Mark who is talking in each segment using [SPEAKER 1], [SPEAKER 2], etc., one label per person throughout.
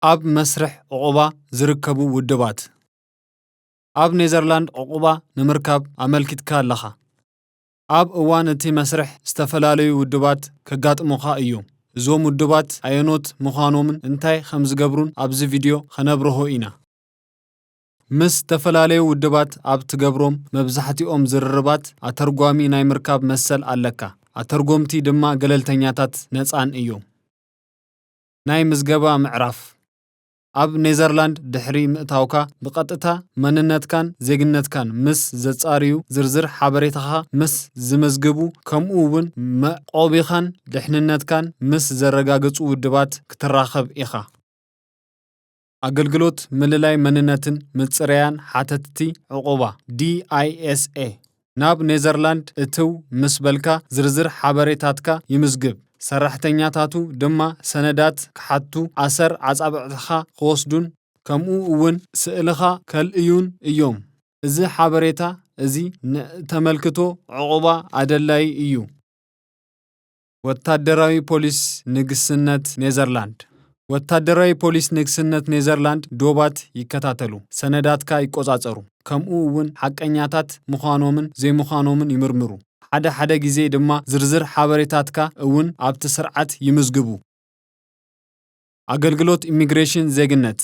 [SPEAKER 1] ኣብ መስርሕ ዕቑባ ዝርከቡ ውድባት ኣብ ኔዘርላንድ ዕቑባ ንምርካብ ኣመልኪትካ ኣለኻ። ኣብ እዋን እቲ መስርሕ ዝተፈላለዩ ውድባት ከጋጥሙኻ እዮም። እዞም ውድባት ኣየኖት ምዃኖምን እንታይ ከም ዝገብሩን ኣብዚ ቪድዮ ከነብርሆ ኢና። ምስ ዝተፈላለዩ ውድባት ኣብ ትገብሮም መብዛሕትኦም ዝርርባት ኣተርጓሚ ናይ ምርካብ መሰል ኣለካ። ኣተርጎምቲ ድማ ገለልተኛታት ነፃን እዮም። ናይ ምዝገባ ምዕራፍ ኣብ ኔዘርላንድ ድሕሪ ምእታውካ ብቐጥታ መንነትካን ዜግነትካን ምስ ዘጻርዩ ዝርዝር ሓበሬታኻ ምስ ዝመዝግቡ ከምኡ እውን መዕቆቢኻን ድሕንነትካን ምስ ዘረጋግጹ ውድባት ክትራኸብ ኢኻ። ኣገልግሎት ምልላይ መንነትን ምጽረያን ሓተትቲ ዕቑባ DISA ናብ ኔዘርላንድ እትው ምስ በልካ ዝርዝር ሓበሬታትካ ይምዝግብ። ሰራሕተኛታቱ ድማ ሰነዳት ክሓቱ ኣሰር ኣጻብዕትኻ ክወስዱን ከምኡ እውን ስእልኻ ከልእዩን እዮም። እዚ ሓበሬታ እዚ ንተመልክቶ ዕቑባ ኣደላይ እዩ። ወታደራዊ ፖሊስ ንግስነት ኔዘርላንድ ወታደራዊ ፖሊስ ንግስነት ኔዘርላንድ ዶባት ይከታተሉ፣ ሰነዳትካ ይቆጻጸሩ፣ ከምኡ እውን ሓቀኛታት ምዃኖምን ዘይምዃኖምን ይምርምሩ። ሓደ ግዜ ድማ ዝርዝር ሓበሬታትካ እውን ኣብቲ ስርዓት ይምዝግቡ። ኣገልግሎት ኢሚግሬሽን ዜግነት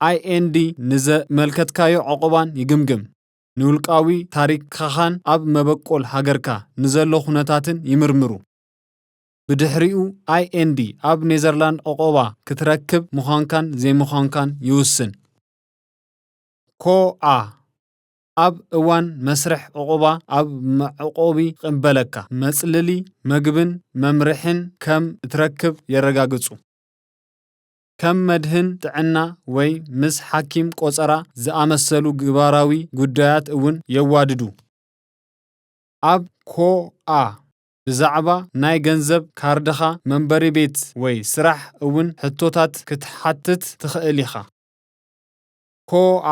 [SPEAKER 1] IND ንዘመልከትካዮ ዕቑባን ይግምግም። ንውልቃዊ ታሪክኻን ኣብ መበቆል ሃገርካ ንዘሎ ኩነታትን ይምርምሩ። ብድሕሪኡ IND ኣብ ኔዘርላንድ ዕቑባ ክትረክብ ምዃንካን ዘይምዃንካን ይውስን። ኮኣ ኣብ እዋን መስርሕ ዕቑባ ኣብ መዕቆቢ ቅበለካ መጽለሊ ምግብን መምርሕን ከም እትረክብ የረጋግጹ። ከም መድህን ጥዕና ወይ ምስ ሓኪም ቆፀራ ዝኣመሰሉ ግባራዊ ጉዳያት እውን የዋድዱ። ኣብ ኮኣ ብዛዕባ ናይ ገንዘብ ካርድኻ መንበሪ ቤት ወይ ስራሕ እውን ሕቶታት ክትሓትት ትኽእል ኢኻ። ኮኣ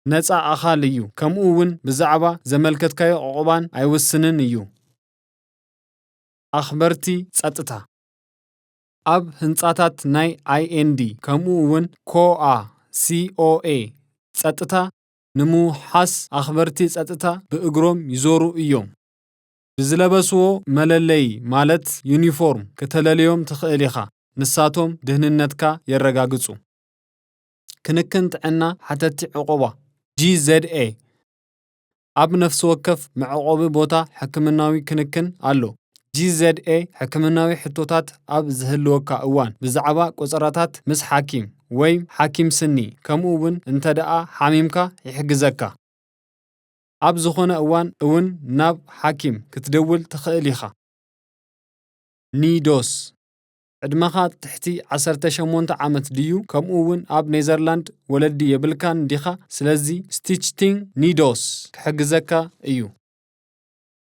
[SPEAKER 1] ነፃ ኣኻል እዩ፣ ከምኡ እውን ብዛዕባ ዘመልከትካዮ ዕቑባን ኣይውስንን እዩ። ኣኽበርቲ ጸጥታ ኣብ ህንጻታት ናይ IND ከምኡ እውን COA ጸጥታ ንምውሓስ ኣኽበርቲ ጸጥታ ብእግሮም ይዞሩ እዮም። ብዝለበስዎ መለለይ ማለት ዩኒፎርም ከተለልዮም ትኽእል ኢኻ። ንሳቶም ድህንነትካ የረጋግጹ። ክንክን ጥዕና ሓተቲ ዕቑባ GZA ኣብ ነፍሲ ወከፍ መዕቆቢ ቦታ ሕክምናዊ ክንክን ኣሎ። GZA ሕክምናዊ ሕቶታት ኣብ ዝህልወካ እዋን ብዛዕባ ቆፀራታት ምስ ሓኪም ወይ ሓኪም ስኒ ከምኡ እውን እንተደኣ ሓሚምካ ይሕግዘካ። ኣብ ዝኾነ እዋን እውን ናብ ሓኪም ክትደውል ትኽእል ኢኻ። ኒዶስ ዕድመኻ ትሕቲ 18 ዓመት ድዩ? ከምኡ እውን ኣብ ኔዘርላንድ ወለዲ የብልካን ዲኻ? ስለዚ ስቲችቲንግ ኒዶስ ክሕግዘካ እዩ።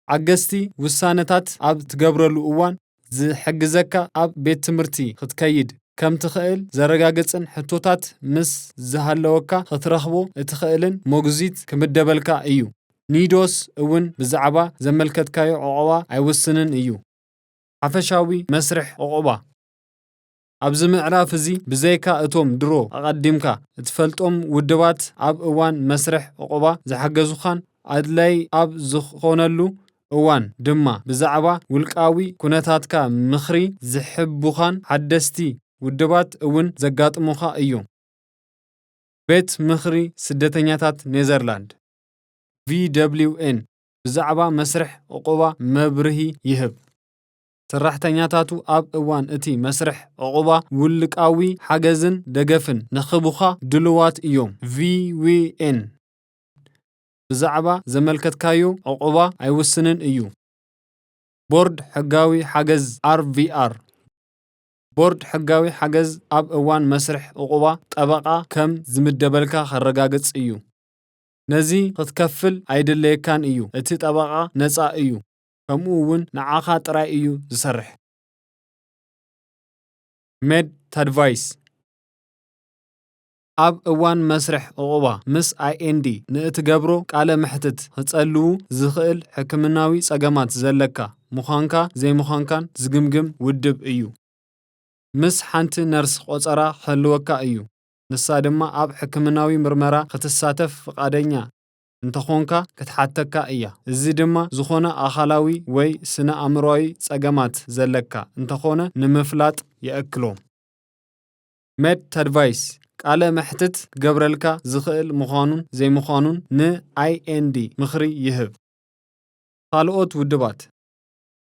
[SPEAKER 1] ኣገስቲ ውሳነታት ኣብ ትገብረሉ እዋን ዝሕግዘካ ኣብ ቤት ትምህርቲ ክትከይድ ከም ትኽእል ዘረጋግጽን ሕቶታት ምስ ዝሃለወካ ክትረኽቦ እትኽእልን ሞግዚት ክምደበልካ እዩ። ኒዶስ እውን ብዛዕባ ዘመልከትካዮ ዕቑባ ኣይውስንን እዩ። ሓፈሻዊ መስርሕ ዕቑባ ኣብዚ ምዕራፍ እዚ ብዘይካ እቶም ድሮ ኣቐዲምካ እትፈልጦም ውድባት ኣብ እዋን መስርሕ ዕቑባ ዝሓገዙኻን ኣድላይ ኣብ ዝኾነሉ እዋን ድማ ብዛዕባ ውልቃዊ ኩነታትካ ምኽሪ ዝሕቡኻን ሓደስቲ ውድባት እውን ዘጋጥሙኻ እዮም። ቤት ምኽሪ ስደተኛታት ኔዘርላንድ VWN ብዛዕባ መስርሕ ዕቑባ መብርሂ ይህብ። ሰራሕተኛታቱ ኣብ እዋን እቲ መስርሕ ዕቑባ ውልቃዊ ሓገዝን ደገፍን ንኽቡኻ ድሉዋት እዮም። VWN ብዛዕባ ዘመልከትካዮ ዕቑባ ኣይውስንን እዩ። ቦርድ ሕጋዊ ሓገዝ RVR ቦርድ ሕጋዊ ሓገዝ ኣብ እዋን መስርሕ ዕቑባ ጠበቓ ከም ዝምደበልካ ከረጋግጽ እዩ። ነዚ ክትከፍል ኣይድለየካን እዩ። እቲ ጠበቓ ነፃ እዩ፣ ከምኡ እውን ንዓኻ ጥራይ እዩ ዝሰርሕ። ሜድ ታድቫይስ ኣብ እዋን መስርሕ ዕቑባ ምስ IND ንእትገብሮ ቃለ መሕትት ክጸልዉ ዝኽእል ሕክምናዊ ጸገማት ዘለካ ምዃንካ ዘይምዃንካን ዝግምግም ውድብ እዩ። ምስ ሓንቲ ነርስ ቆፀራ ክህልወካ እዩ ንሳ ድማ ኣብ ሕክምናዊ ምርመራ ክትሳተፍ ፍቃደኛ እንተኾንካ ክትሓተካ እያ እዚ ድማ ዝኾነ ኣኻላዊ ወይ ስነ ኣእምሮኣዊ ፀገማት ዘለካ እንተኾነ ንምፍላጥ የእክሎም ሜድ ኣድቫይስ ቃለ መሕትት ክገብረልካ ዝኽእል ምዃኑን ዘይምዃኑን ን-IND ምኽሪ ይህብ ካልኦት ውድባት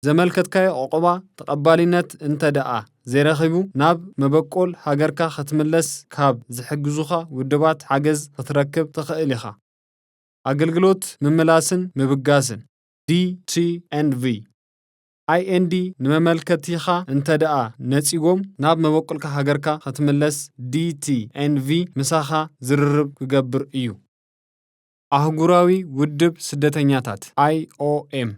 [SPEAKER 1] ዘመልከትካዮ ዕቑባ ተቐባሊነት እንተደኣ ዘይረኺቡ ናብ መበቆል ሃገርካ ክትምለስ ካብ ዝሕግዙኻ ውድባት ሓገዝ ክትረክብ ትኽእል ኢኻ ኣገልግሎት ምምላስን ምብጋስን DTNV IND ንመመልከቲኻ እንተደኣ ነፂጎም ናብ መበቆልካ ሃገርካ ክትምለስ DTNV ምሳኻ ዝርርብ ክገብር እዩ ኣህጉራዊ ውድብ ስደተኛታት IOM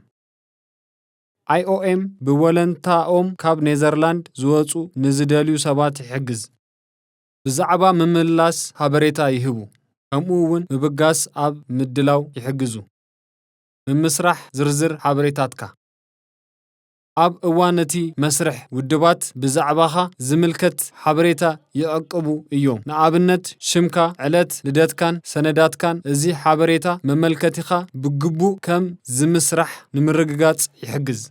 [SPEAKER 1] ብወለንታኦም ካብ ኔዘርላንድ ዝወፁ ንዝደልዩ ሰባት ይሕግዝ ብዛዕባ ምምላስ ሓበሬታ ይህቡ ከምኡ እውን ምብጋስ ኣብ ምድላው ይሕግዙ ምምስራሕ ዝርዝር ሓበሬታትካ ኣብ እዋን እቲ መስርሕ ውድባት ብዛዕባኻ ዝምልከት ሓበሬታ ይዕቅቡ እዮም ንኣብነት ሽምካ ዕለት ልደትካን ሰነዳትካን እዚ ሓበሬታ መመልከቲኻ ብግቡእ ከም ዝምስራሕ ንምርግጋጽ ይሕግዝ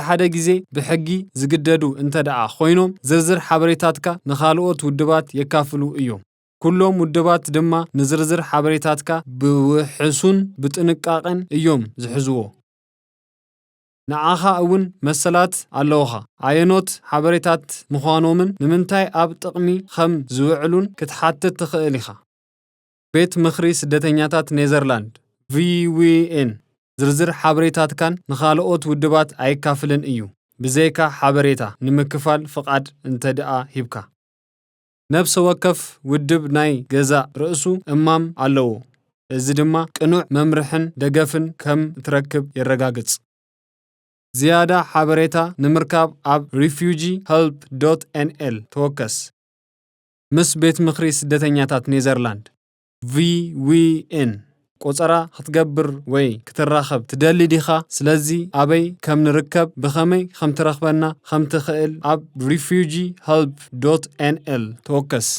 [SPEAKER 1] ሓደ ግዜ ብሕጊ ዝግደዱ እንተደኣ ኮይኖም ዝርዝር ሓበሬታትካ ንኻልኦት ውድባት የካፍሉ እዮም ኩሎም ውድባት ድማ ንዝርዝር ሓበሬታትካ ብውሕሱን ብጥንቃቐን እዮም ዝሕዝዎ ንዓኻ እውን መሰላት ኣለውኻ ኣየኖት ሓበሬታት ምዃኖምን ንምንታይ ኣብ ጥቕሚ ከም ዝውዕሉን ክትሓትት ትኽእል ኢኻ ቤት ምኽሪ ስደተኛታት ኔዘርላንድ VWN ዝርዝር ሓበሬታትካን ንኻልኦት ውድባት ኣይካፍልን እዩ ብዘይካ ሓበሬታ ንምክፋል ፍቓድ እንተደኣ ሂብካ ነብሰ ወከፍ ውድብ ናይ ገዛእ ርእሱ እማም ኣለዎ እዚ ድማ ቅኑዕ መምርሕን ደገፍን ከም እትረክብ የረጋግጽ ዝያዳ ሓበሬታ ንምርካብ ኣብ refugeehelp.nl ተወከስ ምስ ቤት ምኽሪ ስደተኛታት ኔዘርላንድ VWN ቆፀራ ክትገብር ወይ ክትራኸብ ትደሊ ዲኻ ስለዚ ኣበይ ከም ንርከብ ብኸመይ ከም ትረኽበና ከም ትኽእል ኣብ refugeehelp.nl ተወከስ